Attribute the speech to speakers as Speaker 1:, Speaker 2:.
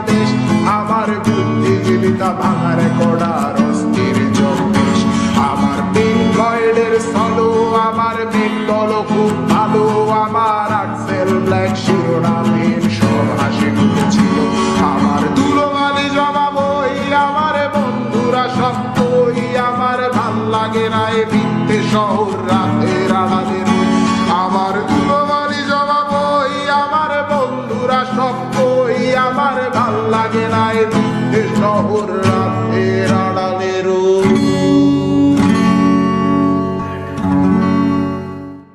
Speaker 1: দেশ, আমার বুদ্ধিজীবিতা ভাঙা রেকর্ডার অস্থির জন্মেশ। আমার পিঙ্ক ফ্লয়েডের সলো, আমার মেঘ দল খুব ভালো, আমার আক্সেল ব্ল্যাক শিরোনামহীন সব হাসি ছিল। আমার ধুলোবালি জমা বই, আমার বন্ধুরা সব বই, আমার ভাল লাগে না এ মিথ্যে শহর রাতের আড়ালে রই। আমার ধুলোবালি জমা বই, আমার বন্ধুরা সব বই, আমার ভাল লাগে না এ মিথ্যে শহর রাতের আড়ালে।